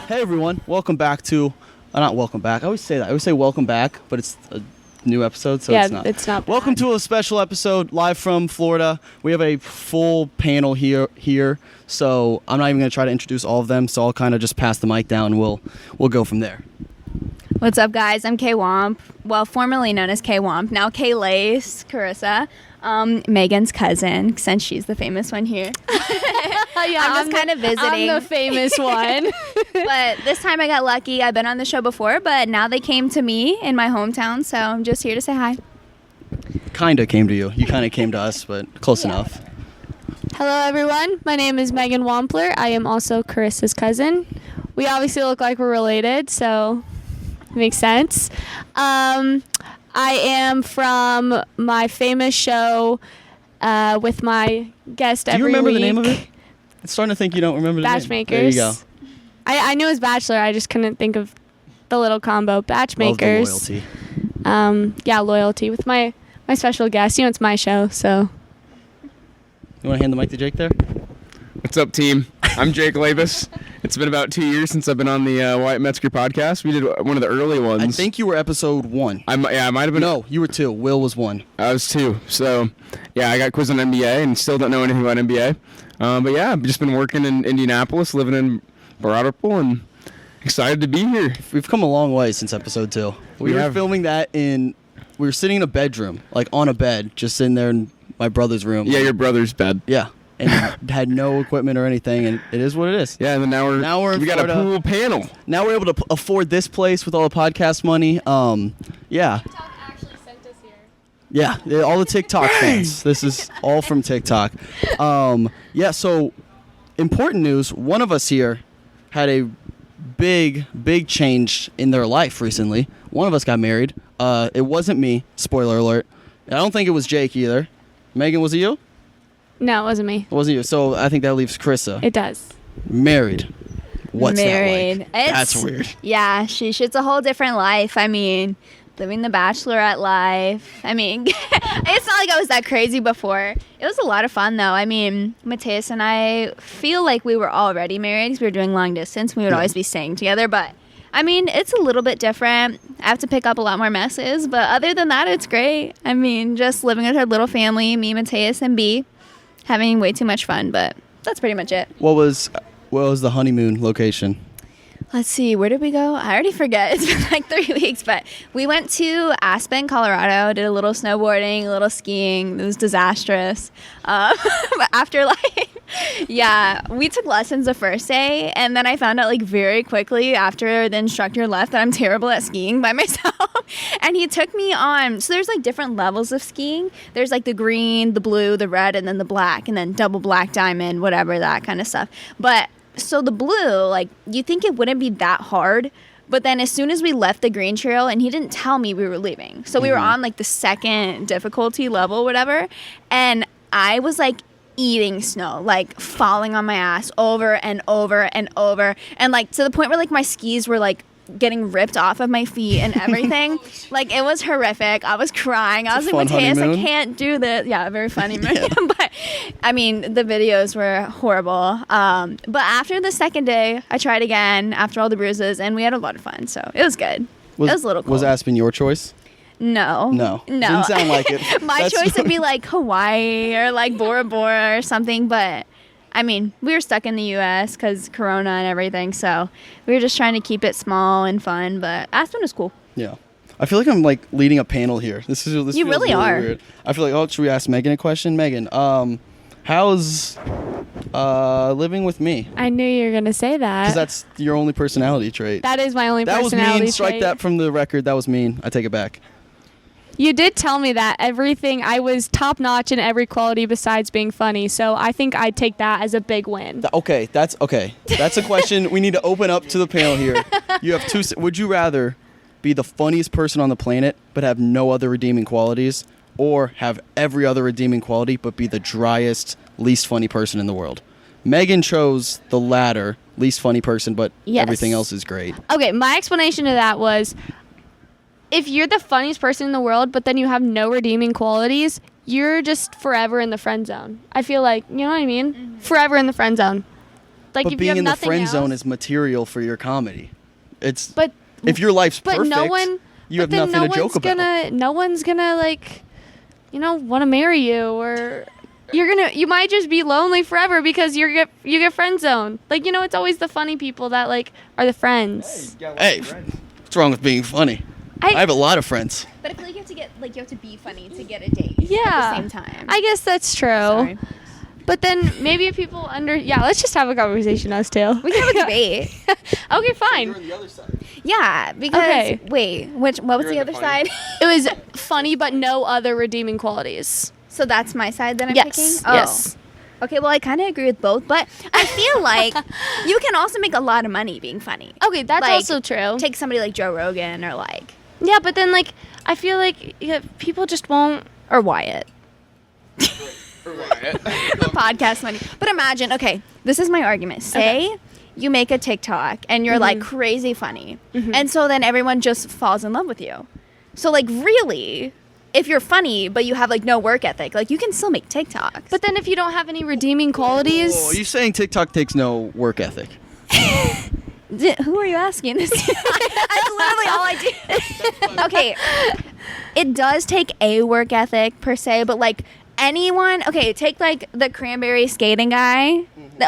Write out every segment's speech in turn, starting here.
Hey everyone, welcome back to, not welcome back, I always say that, I always say welcome back, but it's a new episode, so it's not. Welcome to a special episode live from Florida. We have a full panel here, so I'm not even going to try to introduce all of them, so I'll kind of just pass the mic down and we'll go from there. What's up, guys? I'm Kay Womp. Well, formerly known as Kay Womp, now Kay Lace, Carissa, Megan's cousin, since she's the famous one here. Yeah, I'm just kind of visiting. I'm the famous one. But this time I got lucky. I've been on the show before, but now they came to me in my hometown, so I'm just here to say hi. Kinda came to you. You kind of came to us, but close enough. Hello, everyone. My name is Megan Wampler. I am also Carissa's cousin. We obviously look like we're related, so it makes sense. I am from my famous show with my guest every week. Do you remember the name of it? It's starting to think you don't remember the name. Batchmakers. There you go. I knew it was Bachelor. I just couldn't think of the little combo. Batchmakers. Love the loyalty. Yeah, loyalty with my special guest. You know, it's my show, so. You want to hand the mic to Jake there? What's up, team? I'm Jake Labus. It's been about 2 years since I've been on the Wyatt Metzger podcast. We did one of the early ones. I think you were episode 1. I might have been. No, you were 2. Will was 1. I was 2. So, yeah, I got quizzed on NBA and still don't know anything about NBA. But yeah, I've just been working in Indianapolis, living in Broderpool, and excited to be here. We've come a long way since episode 2. We were filming that we were sitting in a bedroom, like on a bed, just sitting there in my brother's room. Yeah, your brother's bed. Yeah. And had no equipment or anything, and it is what it is. Yeah, and then now we got a pool panel. Now we're able to afford this place with all the podcast money. Yeah. TikTok actually sent us here. Yeah, all the TikTok fans. This is all from TikTok. Yeah, so important news. One of us here had a big change in their life recently. One of us got married. It wasn't me. Spoiler alert. I don't think it was Jake either. Megan, was it you? No, it wasn't me. It wasn't you. So I think that leaves Carissa. It does. Married. What's Married. that like? That's weird. Yeah, it's a whole different life. I mean, living the bachelorette life. I mean, it's not like I was that crazy before. It was a lot of fun, though. I mean, Mateus and I feel like we were already married because we were doing long distance. We would always be staying together, but I mean, it's a little bit different. I have to pick up a lot more messes, but other than that, it's great. I mean, just living with our little family, me, Mateus, and B, having way too much fun, but that's pretty much it. What was the honeymoon location? Let's see, where did we go? I already forget. It's been like 3 weeks, but we went to Aspen, Colorado, did a little snowboarding, a little skiing. It was disastrous. But after we took lessons the first day, and then I found out like very quickly after the instructor left that I'm terrible at skiing by myself. And he took me on, so there's like different levels of skiing. There's like the green, the blue, the red, and then the black, and then double black diamond, whatever, that kind of stuff. But so the blue, like, you think it wouldn't be that hard, but then as soon as we left the green trail, and he didn't tell me we were leaving, so we were on like the second difficulty level, whatever, and I was like eating snow, like falling on my ass over and over and over, and like to the point where like my skis were like getting ripped off of my feet and everything. Like, it was horrific. I was crying. I was like, Mateus, I can't do this. Yeah, very funny. Yeah. But I mean, the videos were horrible. But after the second day, I tried again after all the bruises, and we had a lot of fun. So it was good. It was a little cool. Was Aspen your choice? No. Didn't sound like it. My choice would be like Hawaii or like Bora Bora or something, but I mean, we were stuck in the U.S. because Corona and everything, so we were just trying to keep it small and fun, but Aspen was cool. Yeah. I feel like I'm like leading a panel here. This you feels really weird. I feel like, should we ask Megan a question? Megan, how's living with me? I knew you were going to say that. Because that's your only personality trait. That is my only personality trait. That was mean. Strike that from the record. That was mean. I take it back. You did tell me that I was top notch in every quality besides being funny. So I think I'd take that as a big win. Okay. That's a question we need to open up to the panel here. You have two. Would you rather be the funniest person on the planet but have no other redeeming qualities, or have every other redeeming quality but be the driest, least funny person in the world? Megan chose the latter, least funny person, but everything else is great. Okay, my explanation to that was, if you're the funniest person in the world, but then you have no redeeming qualities, you're just forever in the friend zone. I feel like, you know what I mean? Mm-hmm. Forever in the friend zone. like But if you being have in the nothing friend else, zone is material for your comedy. It's but if your life's but perfect, no one you have but then nothing to joke about. no one's gonna like, want to marry you, or you might just be lonely forever because you get friend zoned. Like, it's always the funny people that like are the friends. Hey, what's wrong with being funny? I have a lot of friends. But I feel like you have to be funny to get a date. Yeah. At the same time. I guess that's true. Sorry. But then maybe if people let's just have a conversation, us two. We can have a debate. Okay, fine. the other side. Yeah, because Okay. wait, what was You're the in other the funny. side? It was funny, but no other redeeming qualities. So that's my side that I'm Yes. picking? Oh. Yes. Okay, well I kind of agree with both, but I feel like you can also make a lot of money being funny. Okay, that's Like, also true. Take somebody like Joe Rogan or like Yeah, but then like I feel like people just won't. or Wyatt. The podcast money. But imagine, okay, this is my argument. Say you make a TikTok and you're like crazy funny. And so then everyone just falls in love with you. So like really, if you're funny but you have like no work ethic, like you can still make TikToks. But then if you don't have any redeeming qualities, Oh, you saying TikTok takes no work ethic? Who are you asking this? That's literally all I do. Okay, it does take a work ethic per se, but like anyone, okay, take like the cranberry skating guy.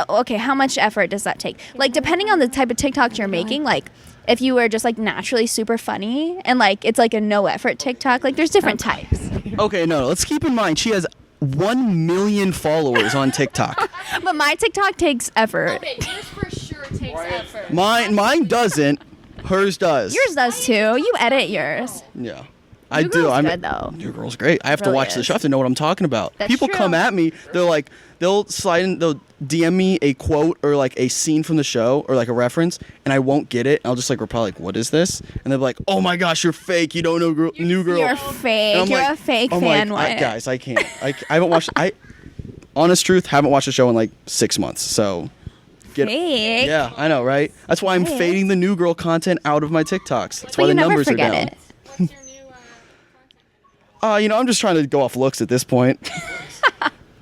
Okay, how much effort does that take? Like depending on the type of TikTok you're making, like if you were just like naturally super funny and like it's like a no effort TikTok, like there's different types. Okay, no, let's keep in mind she has 1 million followers on TikTok. But my TikTok takes effort. yours for sure takes effort. Mine doesn't. Hers does. Yours does too. You edit yours. Yeah. I New do. Girl's I'm good, though. New Girl's great. I have to Really watch the is. show. I have to know what I'm talking about. That's People true. come at me. They're like, they'll slide in, they'll DM me a quote or like a scene from the show or like a reference, and I won't get it. I'll just like reply like, "What is this?" And they're like, "Oh my gosh, you're fake. You don't know New Girl." You're And fake. I'm You're like- a fake I'm fan. like, Wyatt. guys, I can't. I haven't watched. Honest truth, haven't watched the show in like 6 months. So. Fake. Yeah, I know, right? That's why I'm Fake. fading the New Girl content out of my TikToks. That's But why you the never numbers are forget down. it. I'm just trying to go off looks at this point.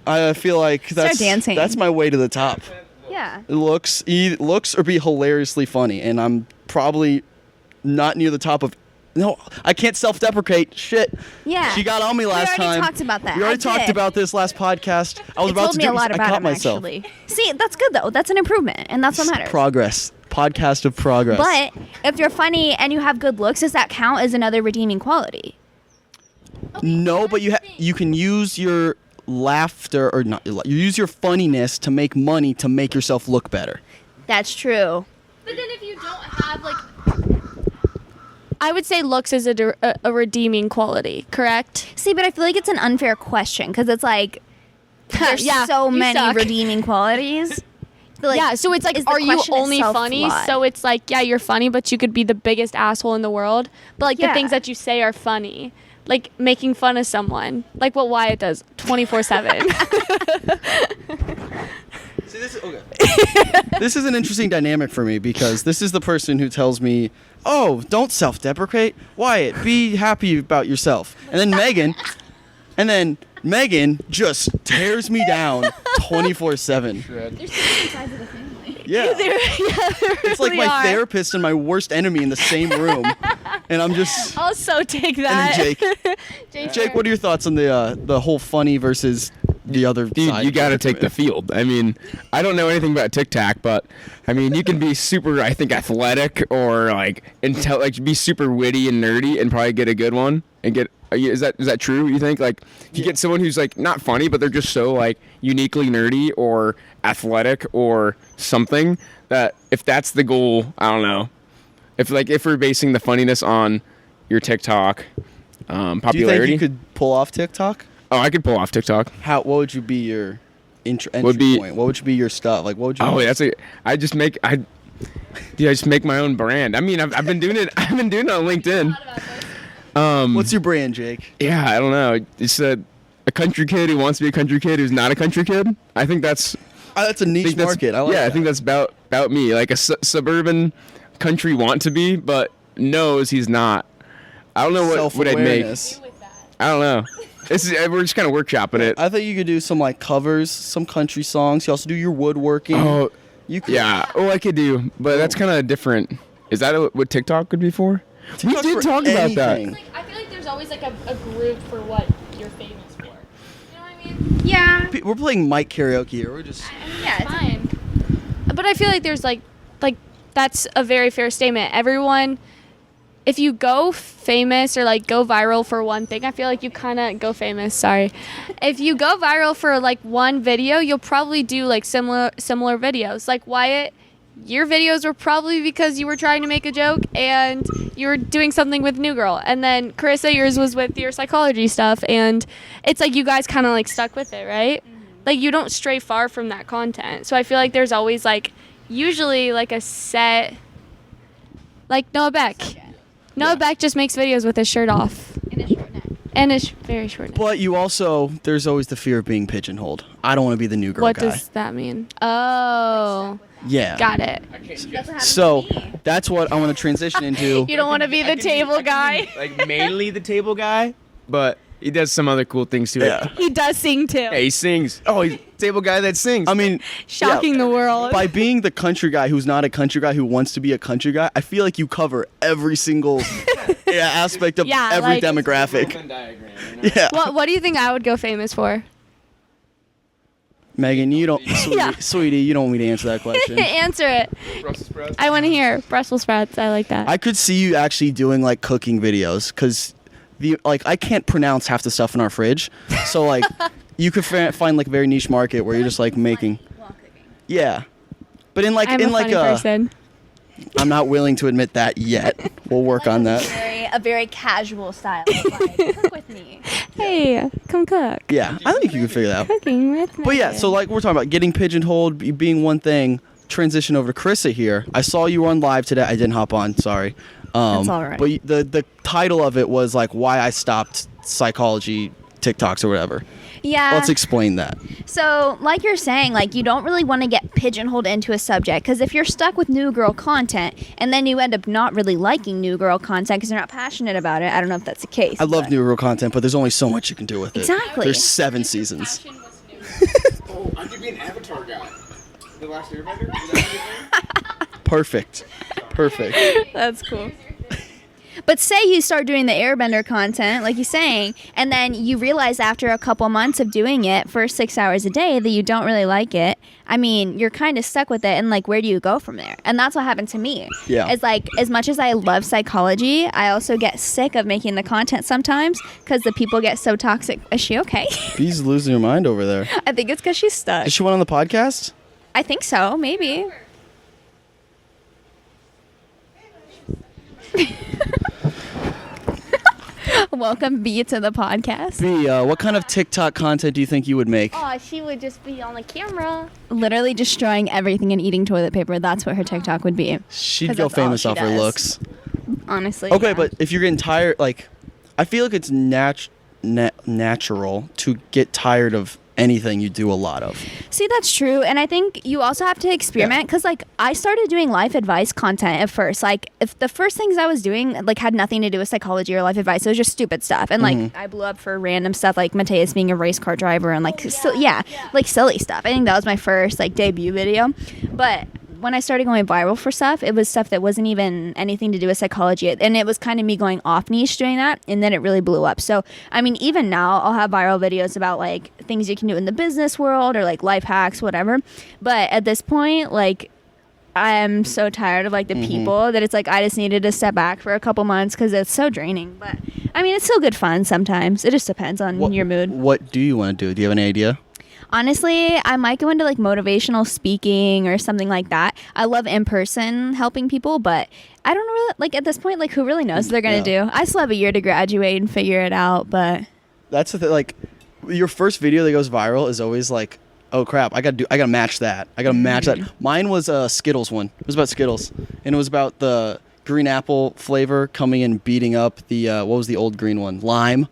I feel like that's dancing. that's my way to the top. Yeah. Looks or be hilariously funny, and I'm probably not near the top of. No, I can't self-deprecate. Shit. Yeah. She got on me last We already time. talked about that. We already I talked did. about this last podcast. I was It about told to me do a lot I about caught him, myself. actually. See, that's good though. That's an improvement, and that's what matters. Progress. Podcast of progress. But if you're funny and you have good looks, does that count as another redeeming quality? No, but you can use your laughter or not. You use your funniness to make money to make yourself look better. That's true. But then if you don't have like, I would say looks is a redeeming quality, correct? See, but I feel like it's an unfair question because it's like there's Yeah, so you many suck. redeeming qualities. But, like, Yeah, so it's like, is the are you question only itself funny? flawed? So it's like, yeah, you're funny, but you could be the biggest asshole in the world. But like the Yeah. things that you say are funny, like making fun of someone, like what Wyatt does 24/7. See, this is, okay. This is an interesting dynamic for me because this is the person who tells me, "Oh, don't self-deprecate, Wyatt. Be happy about yourself." And then Megan just tears me down 24/7. Yeah, it's like really my are. therapist and my worst enemy in the same room, and I'm just. Also take And that. then Jake, what are your thoughts on the whole funny versus the other Dude, side? you got to take the field. I mean, I don't know anything about TikTok, but I mean, you can be super, I think, athletic or like be super witty and nerdy and probably get a good one and get. Is that true? You think like if you get someone who's like not funny, but they're just so like uniquely nerdy or athletic or something that if that's the goal, I don't know. If we're basing the funniness on your TikTok popularity, Do you think you could pull off TikTok? oh, I could pull off TikTok. What would you be your entry Would point? What would be your stuff? Like, what would you? Oh, I just make my own brand. I mean, I've been doing it. I've been doing it on LinkedIn. What's your brand, Jake? Yeah, I don't know. It's a country kid who wants to be a country kid who's not a country kid. I think that's That's a niche market. I like yeah, that. I think that's about me. Like a suburban country want to be, but knows he's not. I don't know what I'd make. Self-awareness. I don't know. We're just kind of workshopping it. I thought you could do some like covers, some country songs. You also do your woodworking. Oh, You could. Yeah. Oh, I could do, but that's kind of different. Is that what TikTok could be for? We TikTok did for talk about that. anything. I feel like there's always like a group for what you're famous for. You know what I mean? Yeah. We're playing mic karaoke here. We're just. Yeah. Fine. But I feel like there's like that's a very fair statement. Everyone, if you go famous or like go viral for one thing, I feel like you kind of go famous. Sorry, if you go viral for like one video, you'll probably do like similar videos. Like Wyatt, your videos were probably because you were trying to make a joke and you were doing something with New Girl, and then Carissa, yours was with your psychology stuff, and it's like you guys kind of like stuck with it, right? Like you don't stray far from that content. So I feel like there's always like usually like a set, like Noah Beck. Noah Beck just makes videos with his shirt off In a short neck. and his very short neck. But you also, there's always the fear of being pigeonholed. I don't want to be the new girl What guy. does that mean? Oh, Yeah. got it. So that's what I want to transition into. You don't want to be the table guy. Like mainly the table guy, but he does some other cool things too. Yeah. He does sing too. Yeah, he sings. Oh, he's a table guy that sings. I mean, Shocking yeah, the world. by being the country guy who's not a country guy who wants to be a country guy, I feel like you cover every single aspect of Yeah, every like- demographic. Yeah. What do you think I would go famous for? Megan, you don't, Yeah. sweetie, you don't want me to answer that question. Answer it. I want to hear Brussels sprouts. I like that. I could see you actually doing like cooking videos because I can't pronounce half the stuff in our fridge, so like you could find like a very niche market where you're just like making. Yeah, but in like I'm in a like funny person. I'm not willing to admit that yet. We'll work on that. A very casual style. Like, cook with me. Hey, come cook. Yeah, I think you can figure that out. Cooking with me. But yeah, so like we're talking about getting pigeonholed being one thing. Transition over to Carissa here. I saw you on live today. I didn't hop on. Sorry. That's all right. But the title of it was like why I stopped psychology TikToks or whatever. Yeah. Let's explain that. So, like you're saying, like you don't really want to get pigeonholed into a subject because if you're stuck with new girl content and then you end up not really liking new girl content because you're not passionate about it, I don't know if that's the case. I love but- new girl content, but there's only so much you can do with it. Exactly. There's 7 seasons. Oh, I could be an Avatar guy. The Last Airbender? Perfect. Perfect. That's cool. But say you start doing the airbender content, like you're saying, and then you realize after a couple months of doing it for 6 hours a day that you don't really like it. I mean, you're kind of stuck with it, and like, where do you go from there? And that's what happened to me. Yeah. It's like, as much as I love psychology, I also get sick of making the content sometimes because the people get so toxic. Is she okay? Bee's losing her mind over there. I think it's because she's stuck. Is she one on the podcast? I think so, maybe. Welcome, B, to the podcast. Bee, what kind of TikTok content do you think you would make? Oh, she would just be on the camera. Literally destroying everything and eating toilet paper. That's what her TikTok would be. She'd 'Cause go that's all famous she off her does. looks. Honestly. Okay, yeah. but if you're getting tired, like, I feel like it's natural to get tired of anything you do a lot of. See, that's true. And I think you also have to experiment because, like, I started doing life advice content at first. Like, if the first things I was doing, like, had nothing to do with psychology or life advice, it was just stupid stuff. And, like, I blew up for random stuff, like Mateus being a race car driver and, like, like silly stuff. I think that was my first, like, debut video. But when I started going viral for stuff, it was stuff that wasn't even anything to do with psychology. And it was kind of me going off niche doing that. And then it really blew up. So, I mean, even now I'll have viral videos about like things you can do in the business world or like life hacks, whatever. But at this point, like, I'm so tired of like the people that it's like I just needed to step back for a couple months because it's so draining. But I mean, it's still good fun sometimes. It just depends on your mood. What do you want to do? Do you have any idea? Honestly, I might go into like motivational speaking or something like that. I love in person helping people, but I don't really like at this point, like who really knows what they're gonna do? I still have a year to graduate and figure it out, but That's the thing. Like, your first video that goes viral is always like, oh crap, I gotta match that. I gotta match that. Mine was a Skittles one. It was about Skittles, and it was about the green apple flavor coming and beating up the what was the old green one? Lime.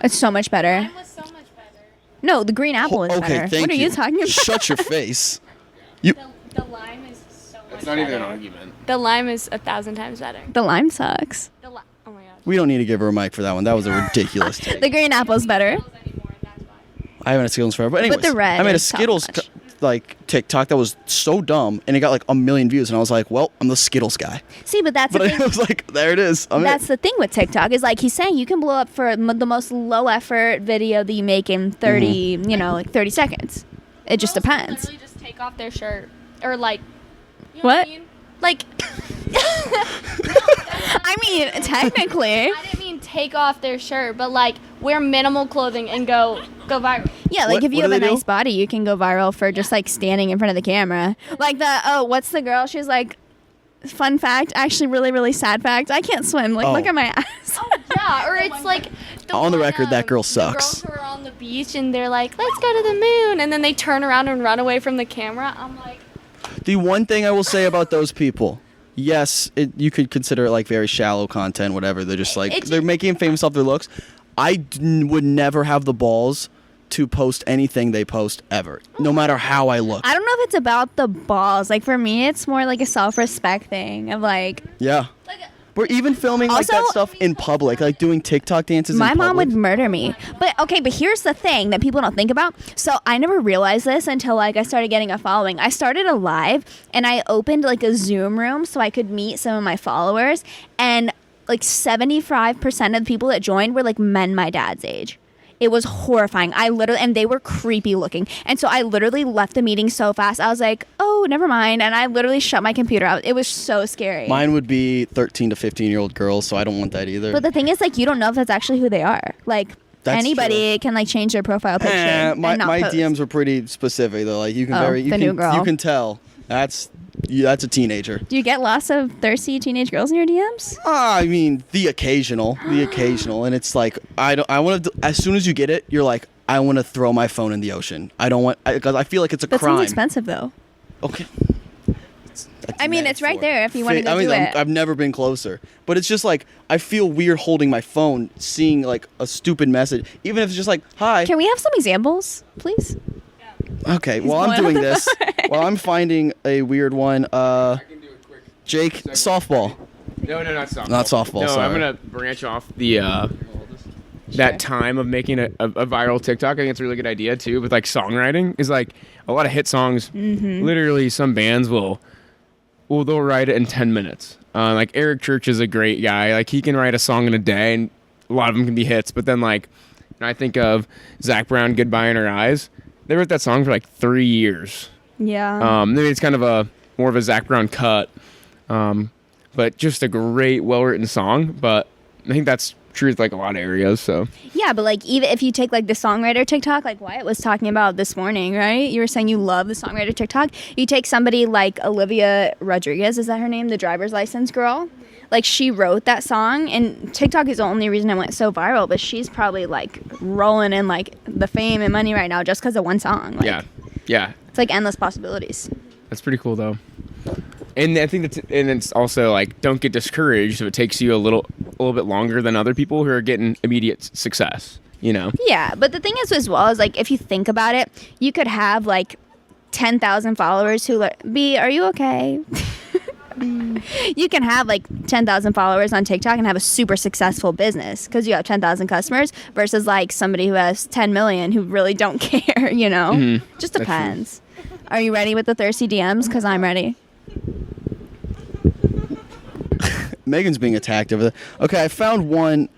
it's so much better. was so much better. No, the green apple is Okay, better. thank What are you talking about? Shut your face. The lime is so much It's not even an argument. The lime is 1,000 times better. The lime sucks. Oh my god. We don't need to give her a mic for that one. That was a ridiculous take. The green apple's better. I haven't had Skittles forever. But anyways, the red I made a is top Skittles notch. like TikTok that was so dumb, and it got like 1 million views, and I was like, well, I'm the Skittles guy. See, but that's But the I thing. was like, there it is. That's the thing with TikTok is like he's saying you can blow up for the most low effort video that you make in 30, Mm-hmm. you know, like 30 seconds. It just Girls can depends. Literally just take off their shirt or like. You know What? I mean? Like. I mean, technically. I didn't mean take off their shirt, but like wear minimal clothing and go viral. Yeah, like What- if you what have do a they do? nice body, you can go viral for just like standing in front of the camera. Like what's the girl? She's like, fun fact, actually really, really sad fact. I can't swim. Like, Oh. look at my ass. Yeah, or it's like On the record, that girl The sucks. girls who are on the beach and they're like, "Let's go to the moon," and then they turn around and run away from the camera. I'm like, The one thing I will say about those people, yes, you could consider it like very shallow content, whatever. They're just like, It's- they're making him famous off their looks. I would never have the balls to post anything they post ever, no matter how I look. I don't know if it's about the balls. Like for me, it's more like a self-respect thing of like, Yeah. We're even filming like that Also- stuff in public, like doing TikTok dances my in mom public. would murder me. But okay, but here's the thing that people don't think about. So I never realized this until like I started getting a following. I started a live and I opened like a Zoom room so I could meet some of my followers, and like 75% of the people that joined were like men my dad's age. It was horrifying. And they were creepy looking. And so I literally left the meeting so fast. I was like, oh, never mind. And I literally shut my computer out. It was so scary. Mine would be 13 to 15-year-old girls, so I don't want that either. But the thing is, like, you don't know if that's actually who they are. Like, That's anybody can like change their profile picture. and my not post. DMs were pretty specific though. Like you can Oh, the new girl. you can tell that's a teenager. Do you get lots of thirsty teenage girls in your DMs? I mean, the occasional, and it's like I want to. As soon as you get it, you're like, I want to throw my phone in the ocean. I don't want because I feel like it's a That crime. sounds expensive, though. Okay. That's I mean, mad it's right for. there if you wanted to I mean, do it. I've never been closer, but it's just like I feel weird holding my phone, seeing like a stupid message, even if it's just like, "Hi." Can we have some examples, please? Okay, while I'm blowing doing up the this, while I'm finding a weird one, I can do it quick. Jake, softball. No, not softball. Not softball, No, sorry. I'm gonna branch off the that time of making a viral TikTok. I think it's a really good idea too. With like songwriting, is like a lot of hit songs. Literally, some bands they'll write it in 10 minutes. Like Eric Church is a great guy. Like he can write a song in a day, and a lot of them can be hits. But then like, I think of Zach Brown, "Goodbye in Her Eyes." They wrote that song for like 3 years. Yeah. Maybe it's kind of more of a Zach Brown cut, but just a great, well-written song. But I think that's true with like a lot of areas. So Yeah, but like even if you take like the songwriter TikTok, like Wyatt was talking about this morning, right? You were saying you love the songwriter TikTok. You take somebody like Olivia Rodriguez, is that her name? The driver's license girl. Like she wrote that song, and TikTok is the only reason it went so viral. But she's probably like rolling in like the fame and money right now just because of one song. Like, yeah, it's like endless possibilities. that's pretty cool though. And I think and it's also like, don't get discouraged if it takes you a little bit longer than other people who are getting immediate success. You know. Yeah, but the thing is as well is like if you think about it, you could have like 10,000 followers who like, B, are you okay? You can have like 10,000 followers on TikTok and have a super successful business because you have 10,000 customers versus like somebody who has 10 million who really don't care, you know? Just That's true. depends. Are you ready with the thirsty DMs? Because I'm ready. Megan's being attacked over there. Okay, I found one,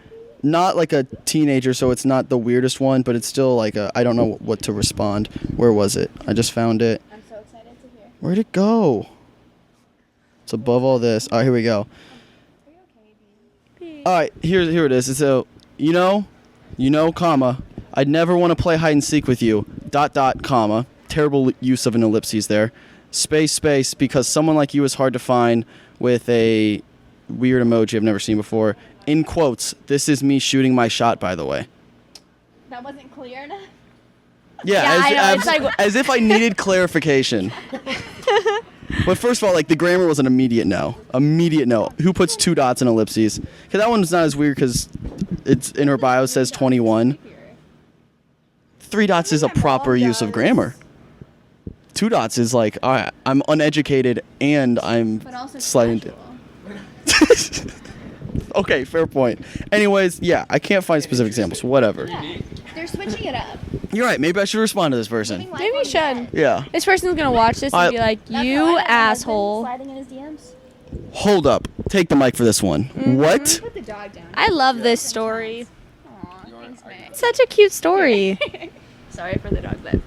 not like a teenager, so it's not the weirdest one, but it's still like I don't know what to respond. Where was it? I just found it. I'm so excited to hear. Where'd it go? It's above all this. All right, here we go. All right, here it is. It's a, you know, comma, I'd never want to play hide and seek with you, ... comma, terrible use of an ellipses there, space, because someone like you is hard to find, with a weird emoji I've never seen before. In quotes, this is me shooting my shot, by the way. That wasn't clear enough. Yeah, Yeah, I know, it's like- as if I needed clarification. But first of all, like the grammar was an immediate no. Immediate no. Who puts 2 dots in ellipses? Because that one's not as weird because it's in her bio says 21. 3 dots is a proper use of grammar. 2 dots is like, all right, I'm uneducated and I'm slightly. Okay, fair point. Anyways, yeah, I can't find specific examples. Whatever. There's You're switching it up. You're right. Maybe I should respond to this person. Maybe you should. Yeah. This person's gonna watch this and be like, "You asshole." Sliding in his DMs. Hold up. Take the mic for this one. What? Put the dog down. I love this story. Aw, thanks, Meg. Such a cute story. Sorry for the dog lip.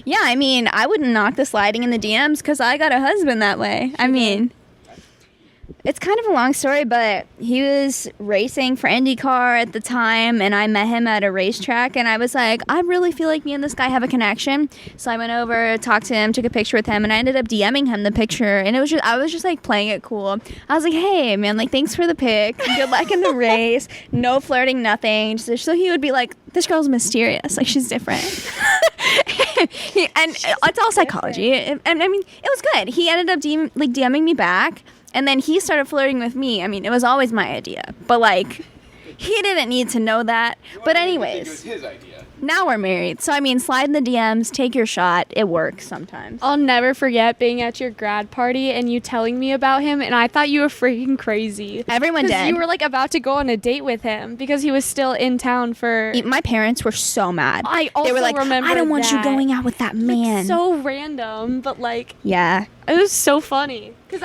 Yeah, I mean, I wouldn't knock the sliding in the DMs because I got a husband that way. I mean, it's kind of a long story, but he was racing for IndyCar at the time, and I met him at a racetrack, and I was like, I really feel like me and this guy have a connection. So I went over, talked to him, took a picture with him, and I ended up DMing him the picture, and I was just like playing it cool. I was like, hey, man, like, thanks for the pic. Good luck in the race. No flirting, nothing. Just so he would be like, this girl's mysterious. Like, she's different. And it's all psychology. And I mean, it was good. He ended up DMing me back. And then he started flirting with me. I mean, it was always my idea. But, like, he didn't need to know that. But anyways, his idea. now we're married. So, I mean, slide in the DMs, take your shot. It works sometimes. I'll never forget being at your grad party and you telling me about him, and I thought you were freaking crazy. Everyone Because did. you were like about to go on a date with him because he was still in town for. My parents were so mad. I also they were like, remember I don't want you that. going out with that man. So random, but like yeah. it was so funny because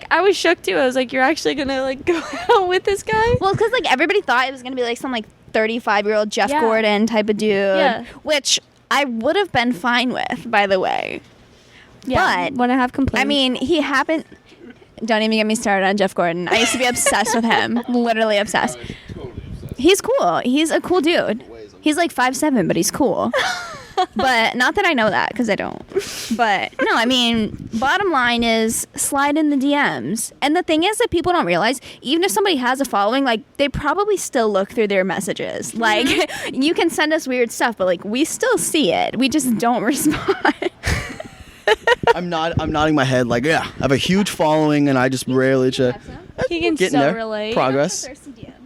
I was shook too. I was like, you're actually gonna like go out with this guy? Well, because like everybody thought it was gonna be like some like 35-year-old Jeff Yeah. Gordon type of dude, Yeah. which I would have been fine with, by the way. Yeah, But when I have complaints. I mean, he happened. Don't even get me started on Jeff Gordon. I used to be obsessed with him, literally obsessed. He's cool. He's a cool dude. He's like 5'7", but he's cool. But not that I know that because I don't. But no, I mean, bottom line is slide in the DMs. And the thing is that people don't realize, even if somebody has a following, like they probably still look through their messages. Like you can send us weird stuff, but like we still see it. We just don't respond. I'm nodding my head like, yeah, I have a huge following and I just rarely check. he can Getting so there. relate. Progress.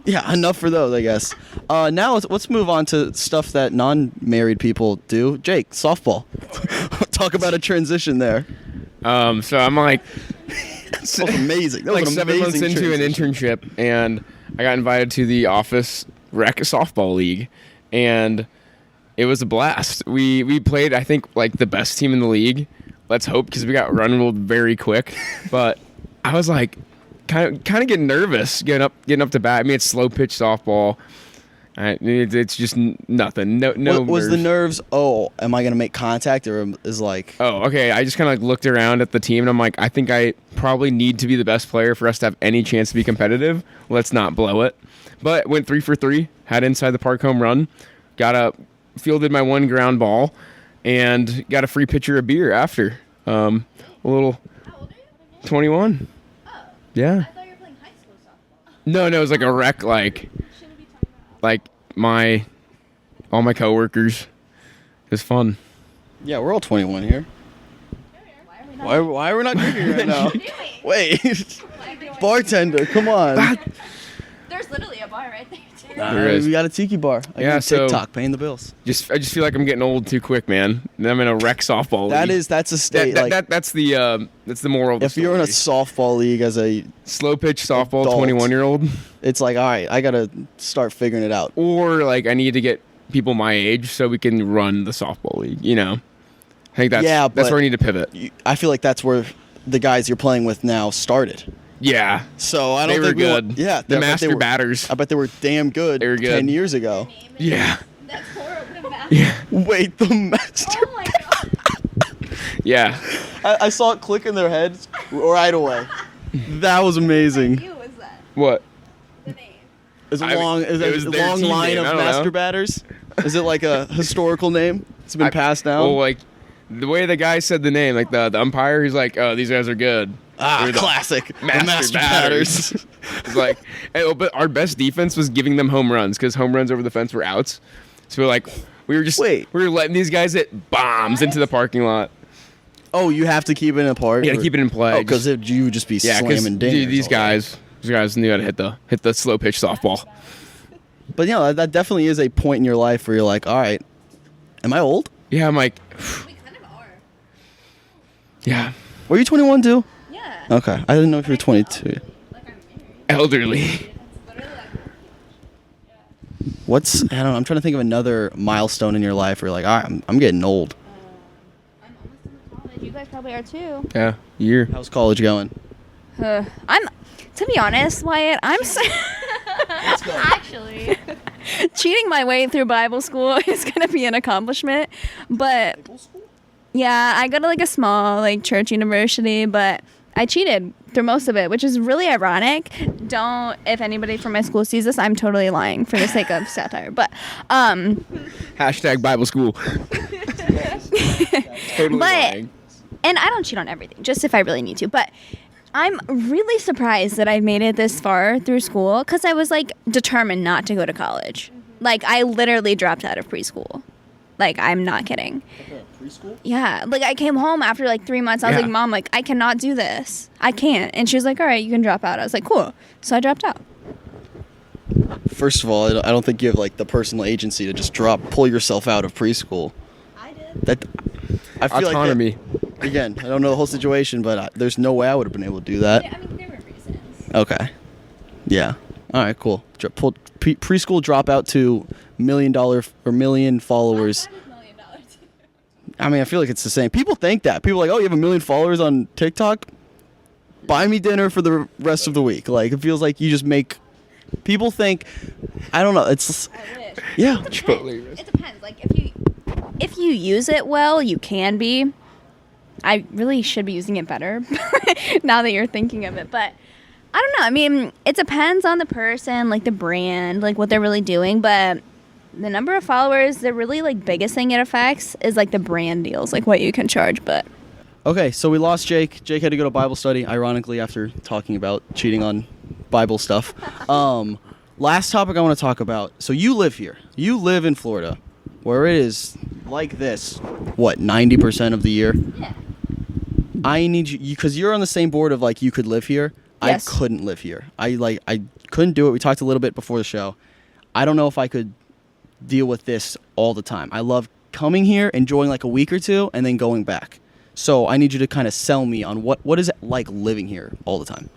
Yeah, enough for those, I guess. Now let's move on to stuff that non-married people do. Jake, softball. Talk about a transition there. So I'm like, That was amazing. That like was an 7 months amazing into an transition. internship, and I got invited to the office rec softball league, and it was a blast. We played, I think, like the best team in the league. Let's hope, because we got run ruled very quick. But I was like, kind of getting nervous getting up to bat. I mean, it's slow pitch softball. It's just nothing. No. Was the nerves. nerves? Oh, am I gonna make contact, or is like? Oh, okay. I just kind of like looked around at the team and I'm like, I think I probably need to be the best player for us to have any chance to be competitive. Let's not blow it. But went 3 for 3, had inside the park home run, fielded my one ground ball, and got a free pitcher of beer after. A little. How old are you? 21. Oh, Yeah. I thought you were playing high school softball. No, it was like a rec, like all my coworkers. It was fun. Yeah, we're all 21 here. Why are we not drinking right now? Wait, bartender, come on. There's literally a bar right there too. There is. We got a tiki bar. I Yeah, got so- TikTok paying the bills. I just feel like I'm getting old too quick, man. And I'm in a rec softball league. That's a state. like, That's the moral of the if you're in a story. softball league as a, slow pitch softball, adult. 21-year-old, it's like, all right, I gotta start figuring it out. or like I need to get people my age so we can run the softball league. You know, I think that's Yeah, that's but- where I need to pivot. I feel like that's where the guys you're playing with now started. Yeah, So I don't they were think we good. want, yeah, the I bet they master were- batters. I bet they were damn good, They were good. 10 years ago. Yeah, That's horrible. Wait, the master. Oh my god. yeah. I saw it click in their heads right away. That was amazing. Who was that? What? The name. Is a I mean, long, is it was a their long team line name, of I don't know. master batters? Is it like a historical name? It's been passed down. Well, like the way the guy said the name, like the umpire, he's like, "Oh, these guys are good." They're the classic. The master batters. It's like, but our best defense was giving them home runs because home runs over the fence were outs. So we were letting these guys hit bombs into the parking lot. Oh, you have to keep it apart. Yeah, keep it in play. Oh, because you would just be Yeah, because slamming dingers. these all day. guys knew how to hit the slow pitch softball. But you know, that definitely is a point in your life where you're like, all right, am I old? Yeah, I'm like, We kind of are. yeah, Were you 21 too? Yeah. Okay, I didn't know if you were 22. Like I'm married. elderly. It's literally like What's, I don't know, I'm trying to think of another milestone in your life where you're like, all right, I'm getting old. I'm almost in college. You guys probably are too. Yeah, year. How's college going? To be honest, Wyatt, Actually. cheating my way through Bible school is going to be an accomplishment. But yeah, I go to like a small like church university, but I cheated through most of it, which is really ironic. If anybody from my school sees this, I'm totally lying for the sake of satire. But Hashtag Bible school. Totally But- lying. and I don't cheat on everything, just if I really need to. But I'm really surprised that I've made it this far through school because I was like determined not to go to college. Like I literally dropped out of preschool. Like I'm not kidding. Preschool? Yeah, like I came home after like 3 months. I was Yeah. like, Mom, like I cannot do this. I can't. And she was like, all right, you can drop out. I was like, cool. So I dropped out. First of all, I don't think you have like the personal agency to just pull yourself out of preschool. I did. That I feel Autonomy. like that, again, I don't know the whole situation, but there's no way I would have been able to do that. I mean, there were reasons. Okay. Yeah. All right. Cool. Preschool dropout to $1 million or million followers. I mean, I feel like it's the same. People think that. People are like, oh, you have 1 million followers on TikTok? Buy me dinner for the rest of the week. Like, it feels like you just make. People think. I don't know. It's. I wish. Yeah. Chipotle. It depends. Like if you use it well, you can be. I really should be using it better now that you're thinking of it, but I don't know. I mean, it depends on the person, like the brand, like what they're really doing, but the number of followers, the really like biggest thing it affects is like the brand deals, like what you can charge, but Okay, so we lost Jake. Jake had to go to Bible study, ironically, after talking about cheating on Bible stuff. Last topic I want to talk about. So you live here. You live in Florida, where it is like this, 90% of the year? yeah. I need you, because you're on the same board of like you could live here. Yes. I couldn't live here. I couldn't do it. We talked a little bit before the show. I don't know if I could deal with this all the time. I love coming here, enjoying like a week or two, and then going back. So I need you to kind of sell me on what is it like living here all the time.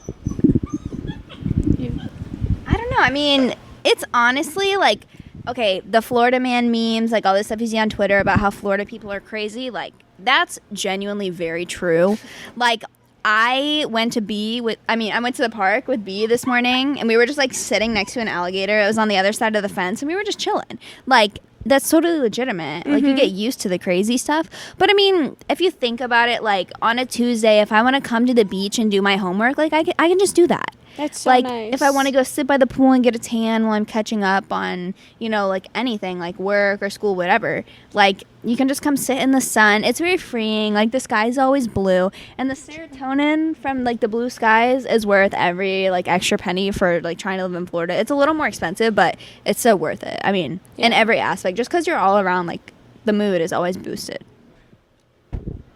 I don't know. I mean, it's honestly like, okay, the Florida man memes, like all this stuff you see on Twitter about how Florida people are crazy, like that's genuinely very true. Like I went to the park with B this morning and we were just like sitting next to an alligator. It was on the other side of the fence and we were just chilling. Like that's totally legitimate. Like you get used to the crazy stuff. But I mean, if you think about it, like on a Tuesday, if I want to come to the beach and do my homework, like I can just do that. That's so Like nice. if I want to go sit by the pool and get a tan while I'm catching up on, like anything like work or school, whatever, like you can just come sit in the sun. It's very freeing. Like the sky's always blue and the serotonin from like the blue skies is worth every like extra penny for like trying to live in Florida. It's a little more expensive, but it's so worth it. I mean, in every aspect, just because you're all around, like the mood is always boosted.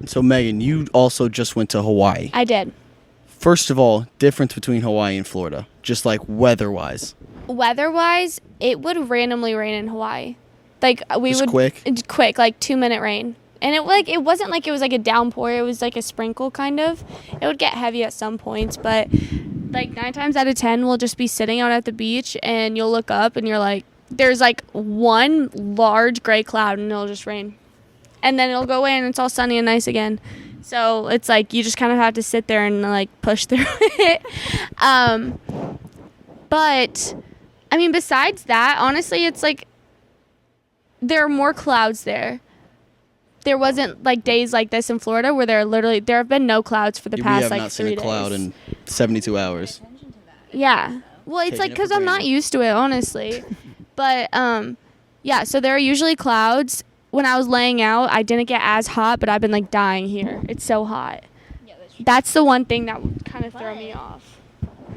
So Megan, you also just went to Hawaii. I did. First of all, difference between Hawaii and Florida, just like weather-wise. Weather-wise, it would randomly rain in Hawaii. Like we Just would quick? It's quick, like 2-minute rain. And it wasn't like it was like a downpour, it was like a sprinkle kind of. It would get heavy at some points, but like 9 times out of 10 we'll just be sitting out at the beach and you'll look up and you're like there's like one large gray cloud and it'll just rain. And then it'll go away and it's all sunny and nice again. So it's like you just kind of have to sit there and like push through it. But I mean, besides that, honestly, it's like there are more clouds there. There wasn't like days like this in Florida where there have been no clouds for the We past have like not 3 seen a days. cloud in 72 hours. Yeah. Well, it's Taking like it because for I'm not granted. used to it, honestly. But yeah. So there are usually clouds. When I was laying out, I didn't get as hot, but I've been like dying here. It's so hot. That's the one thing that would kind of throw me off.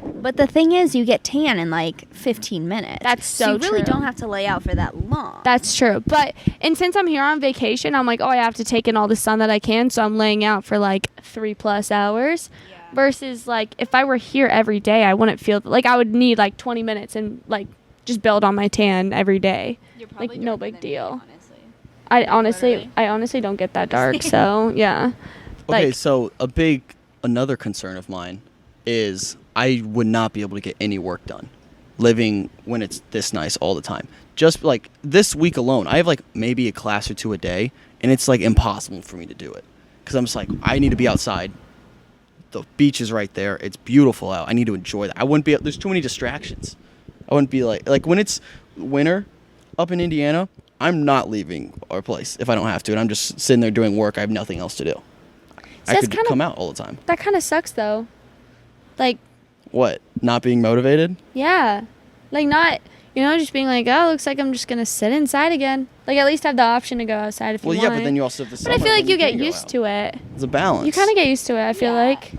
But the thing is, you get tan in like 15 minutes. That's so you really true. don't have to lay out for that long. That's true. But and since I'm here on vacation, I'm like, oh, I have to take in all the sun that I can, so I'm laying out for like 3+ hours. Versus like if I were here every day, I wouldn't feel like I would need like 20 minutes and like just build on my tan every day. Like no big deal. I honestly don't get that dark. So yeah. Okay, Like- so another concern of mine is I would not be able to get any work done. living when it's this nice all the time. Just like this week alone, I have like maybe a class or two a day, and it's like impossible for me to do it because I'm just like, I need to be outside. The beach is right there. It's beautiful out. I need to enjoy that. I wouldn't be. There's too many distractions. I wouldn't be like when it's winter up in Indiana, I'm not leaving our place if I don't have to, and I'm just sitting there doing work. I have nothing else to do. I that's could kinda- come out all the time. That kind of sucks though. Like, What? Not being motivated? yeah. Like not, just being like, oh, looks like I'm just going to sit inside again. Like at least have the option to go outside if Well, you yeah, want. but then you also have the But I summer feel like when you get can go used out. to it. It's a balance. You kind of get used to it, I feel like.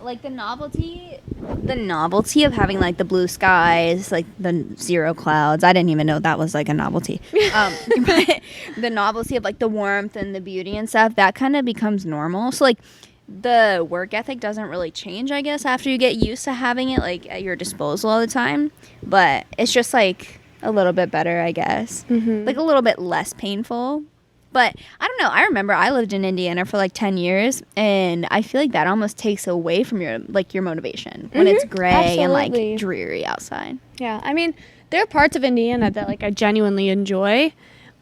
the novelty of having like the blue skies, like the zero clouds. I didn't even know that was like a novelty. But the novelty of like the warmth and the beauty and stuff, that kind of becomes normal. So like the work ethic doesn't really change, I guess, after you get used to having it like at your disposal all the time. But it's just like a little bit better, I guess. Like a little bit less painful. But I don't know. I remember I lived in Indiana for like 10 years, and I feel like that almost takes away from your motivation when it's gray and Absolutely. like dreary outside. Yeah, I mean, there are parts of Indiana that like I genuinely enjoy,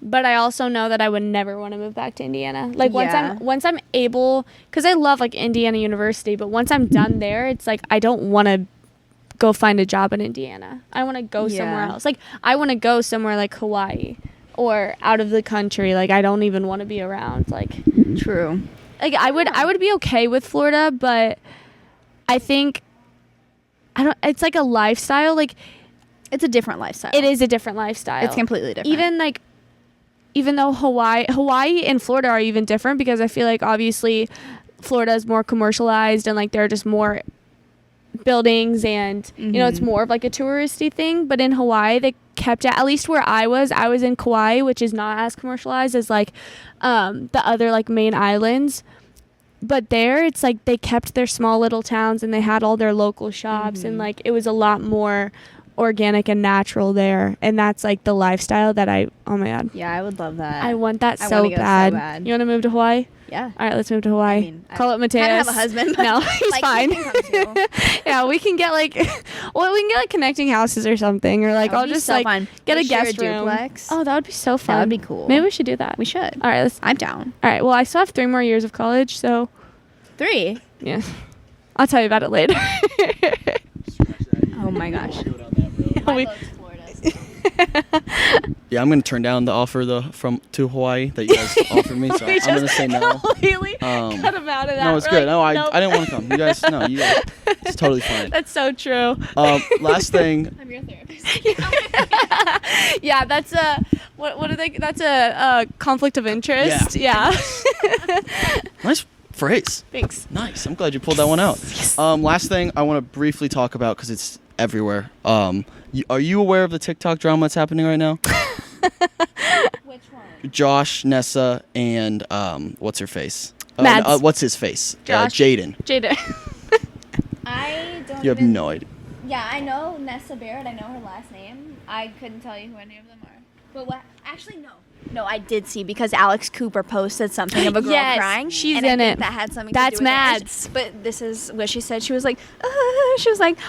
but I also know that I would never want to move back to Indiana. Like Yeah. once I'm able, because I love like Indiana University, but once I'm done there, it's like I don't want to go find a job in Indiana. I want to go somewhere Yeah. else. Like I want to go somewhere like Hawaii or out of the country. Like I don't even want to be around. Like True. I would be okay with Florida, but I think it's like a lifestyle. Like It's a different lifestyle. it is a different lifestyle. It's completely different. Even though Hawaii and Florida are even different, because I feel like obviously Florida is more commercialized and like there are just more buildings and it's more of like a touristy thing. But in Hawaii, they kept it, at least where I was in Kauai, which is not as commercialized as like the other like main islands. But there, it's like they kept their small little towns and they had all their local shops and like it was a lot more organic and natural there, and that's like the lifestyle that oh my god, Yeah, I would love that. I want that I so wanna go so bad. bad. You want to move to Hawaii? Yeah. All right, let's move to Hawaii. I mean, Call it Mateus. I have a husband. But No, he's like, fine. he can come too. Yeah, we can get like, we can get like connecting houses or something, or like That would I'll be just so like fun. get a We'll share guest a room. duplex. Oh, that would be so fun. That would be cool. Maybe we should do that. We should. All right, I'm down. all right. Well, I still have 3 more years of college, so 3. yeah, I'll tell you about it later. Oh my gosh. We- Yeah, I'm gonna turn down the offer to Hawaii that you guys offered me. So We I'm gonna just say no. completely Um, cut him out of that. No, it's We're good. like, No, I nope. didn't want to come. You guys, it's totally fine. That's so true. Last thing, I'm your therapist. Yeah, that's a what are they? That's a conflict of interest. Yeah. nice phrase. Thanks. Nice. I'm glad you pulled that one out. Last thing I want to briefly talk about because it's everywhere. Are you aware of the TikTok drama that's happening right now? Which one? Josh, Nessa, and what's her face? Mads. What's his face? Josh. Jaden. Jada. I don't You have no idea. Yeah, I know Nessa Barrett. I know her last name. I couldn't tell you who any of them are. But what? Actually, no. No, I did see because Alex Cooper posted something of a girl Yes, crying. she's and I in think it. That had something That's to do with Mads. it. But this is what she said. She was like,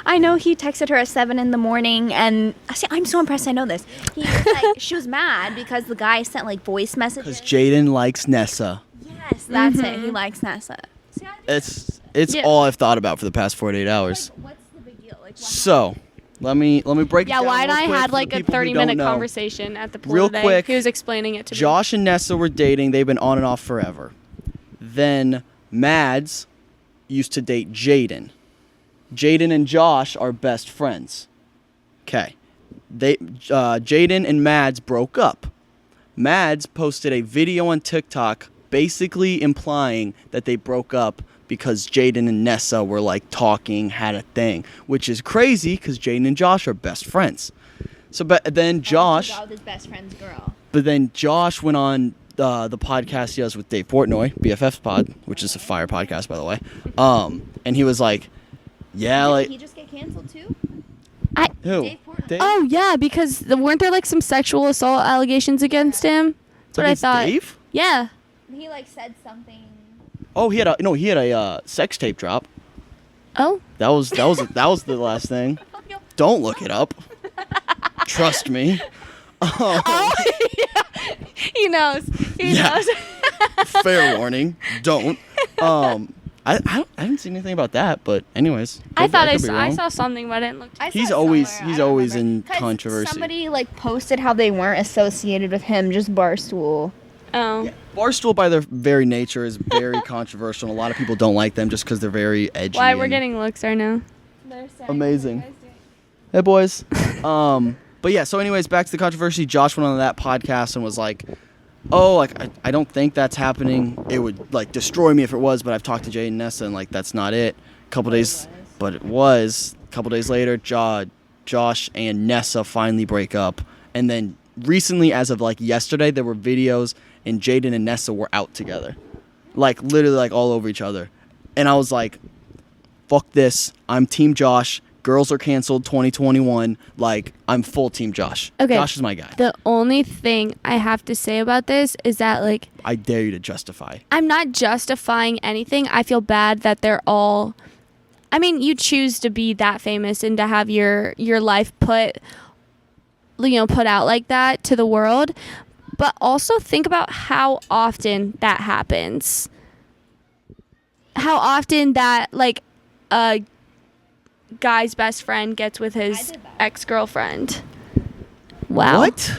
I know he texted her at 7 in the morning, and see, I'm so impressed. I know this. He was like, she was mad because the guy sent like voice messages. Because Jaden likes Nessa. Yes, that's it. He likes Nessa. See, I think It's Yeah. all I've thought about for the past 48 hours. like, what's the big deal? Like, what So, let me break it Yeah, down Wyatt and real I quick had for the like a people who 30-minute don't know. conversation at the pool Real today. quick, He was explaining it to me. Josh and Nessa were dating. They've been on and off forever. Then Mads used to date Jaden. Jaden and Josh are best friends. Okay. Jaden and Mads broke up. Mads posted a video on TikTok basically implying that they broke up because Jaden and Nessa were like talking, had a thing, which is crazy because Jaden and Josh are best friends. So, but then Josh, With his best friend's girl. but then Josh went on the podcast he does with Dave Portnoy, BFF's Pod, which is a fire podcast, by the way. And he was like, yeah, Did like, he just get canceled too? who? Dave Portnoy. Dave? Oh yeah, because weren't there like some sexual assault allegations against him? That's what I Against thought. Dave? Yeah. He like said something. Oh, he had a sex tape drop. Oh. That was the last thing. Don't look it up. Trust me. He knows. He Yeah. knows. Fair warning. Don't. I haven't seen anything about that, but anyways. I thought could be I wrong. saw something, but I didn't look. He's always in controversy. Somebody like posted how they weren't associated with him, just Barstool. Oh. Barstool, by their very nature, is very controversial. And a lot of people don't like them just because they're very edgy. Why we're and getting looks right now. amazing. Hey, boys. But yeah. So, anyways, back to the controversy. Josh went on that podcast and was like, "Oh, like I don't think that's happening. It would like destroy me if it was, but I've talked to Jade and Nessa, and like that's not it." But it was. A couple days later, Josh and Nessa finally break up, and then recently, as of like yesterday, there were videos and Jaden and Nessa were out together, like literally like all over each other, and I was like, "Fuck this! I'm Team Josh. Girls are canceled 2021. Like I'm full Team Josh. Okay. Josh is my guy. The only thing I have to say about this is that, like, I dare you to justify." I'm not justifying anything. I feel bad that they're all. I mean, you choose to be that famous and to have your life put out like that to the world, but also think about how often that happens. How often that like a guy's best friend gets with his ex-girlfriend. Wow. What?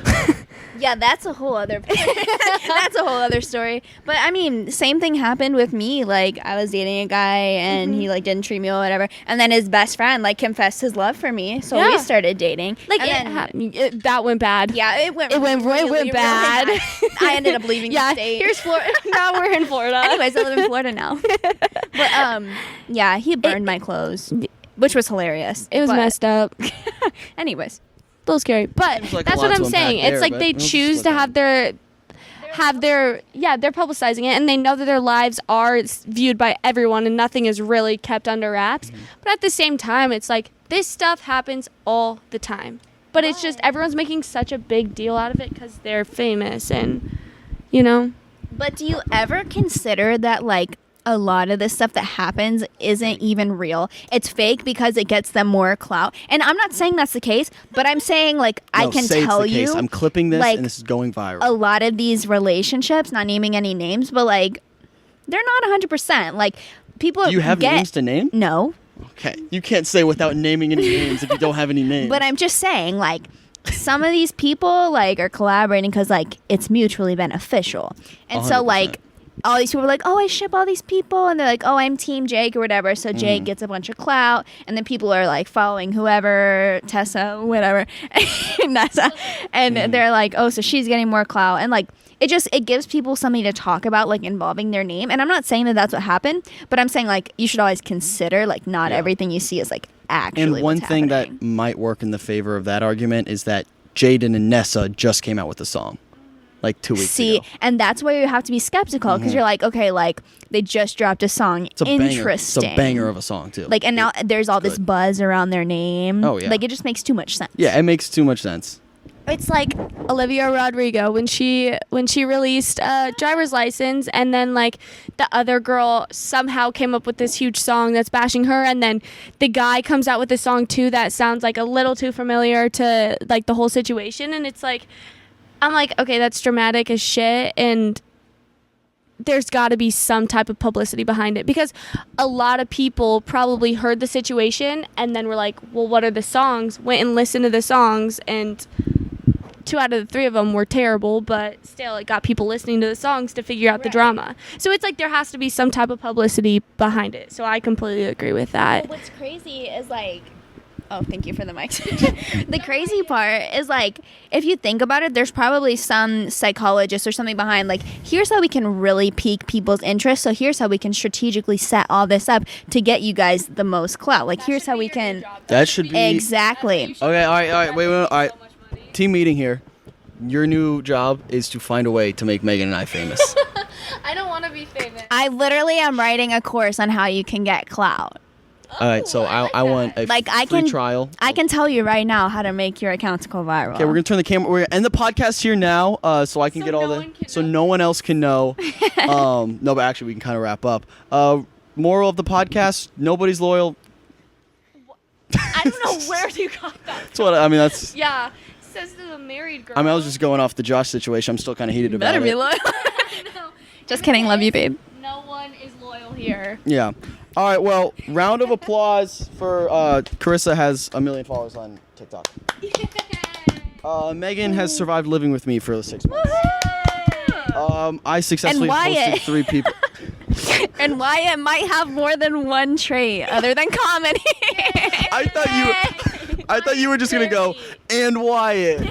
Yeah, that's a whole other that's a whole other story. But I mean, same thing happened with me. Like I was dating a guy and he like didn't treat me well, whatever. And then his best friend like confessed his love for me, so we Yeah. started dating. Like and that went bad. yeah, it went really bad. bad. I ended up leaving Yeah, the state. here's Florida. Now we're in Florida. Anyways, I live in Florida now. But yeah, he burned my clothes, which was hilarious. It was But messed up. Anyways, A little scary, but Seems like a that's lot what to I'm saying. unpack It's there, like but they we'll just choose let to that have their they're publicizing it, and they know that their lives are viewed by everyone, and nothing is really kept under wraps. Mm-hmm. But at the same time, it's like this stuff happens all the time. But it's just everyone's making such a big deal out of it because they're famous, and you know. but do you ever consider that like a lot of this stuff that happens isn't even real? It's fake because it gets them more clout. And I'm not saying that's the case, but I'm saying like I No, can say tell it's the case. you I'm clipping this like, and this is going viral. a lot of these relationships, not naming any names, but like they're not 100%. Like people Do you have get names to name? No, Okay. You can't say without naming any names if you don't have any names. but I'm just saying like some of these people like are collaborating because like it's mutually beneficial. And so 100%. like all these people are like, oh, I ship all these people, and they're like, oh, I'm Team Jake or whatever. So Jake gets a bunch of clout, and then people are like following whoever, Tessa, whatever, Nessa, and they're like, oh, so she's getting more clout, and like it gives people something to talk about, like involving their name. And I'm not saying that that's what happened, but I'm saying like you should always consider like not Yeah. everything you see is like actually. And one what's thing happening. that might work in the favor of that argument is that Jaden and Nessa just came out with a song like 2 weeks See, ago. and that's where you have to be skeptical because you're like, okay, like they just dropped a song. It's a banger. It's Interesting. a banger of a song too. Like, and now there's all this good. buzz around their name. Oh, yeah. Like, it just makes too much sense. Yeah, it makes too much sense. It's like Olivia Rodrigo when she released Driver's License, and then like the other girl somehow came up with this huge song that's bashing her, and then the guy comes out with a song too that sounds like a little too familiar to like the whole situation, and it's like I'm like, okay, that's dramatic as shit, and there's got to be some type of publicity behind it because a lot of people probably heard the situation and then were like, well, what are the songs? Went and listened to the songs, and 2 out of the 3 of them were terrible, but still it got people listening to the songs to figure out the drama. So it's like there has to be some type of publicity behind it. So I completely agree with that. What's crazy is like, oh, thank you for the mic. The crazy part is like, if you think about it, there's probably some psychologist or something behind like, here's how we can really pique people's interest. So here's how we can strategically set all this up to get you guys the most clout. Like, here's how we can. That should be Exactly. Okay, all right, wait, all right. Team meeting here. Your new job is to find a way to make Megan and I famous. I don't want to be famous. I literally am writing a course on how you can get clout. All right, so I want a Like, I free can- trial. I can tell you right now how to make your accounts go viral. Okay, we're gonna turn the camera. We're gonna end the podcast here now, so I can So get all no the, one can so know. no one else can know. No, but actually, we can kind of wrap up. Moral of the podcast: nobody's loyal. I don't know where you got that. That's what I mean. That's Yeah. says to the married girl. I mean, I was just going off the Josh situation. I'm still kind of heated about Better be it. loyal. Just kidding. Love you, babe. No one is loyal here. Yeah. All right. Well, round of applause for Carissa has 1 million followers on TikTok. Megan has survived living with me for 6 months. I successfully And hosted Wyatt. 3 people. And Wyatt might have more than one trait other than comedy. I thought you were just gonna go and Wyatt. And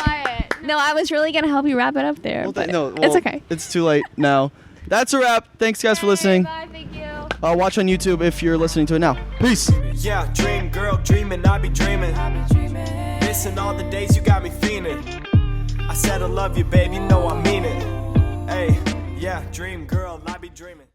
Wyatt. No, I was really gonna help you wrap it up there. Well, but no, it's well, okay. It's too late now. That's a wrap. Thanks guys for listening. Bye, thank you. Watch on YouTube if you're listening to it now. Peace. Yeah, dream girl, dreaming, I be dreaming. Missing all the days you got me fiending. I said I love you, babe, you know I mean it. Hey, yeah, dream girl, I be dreaming.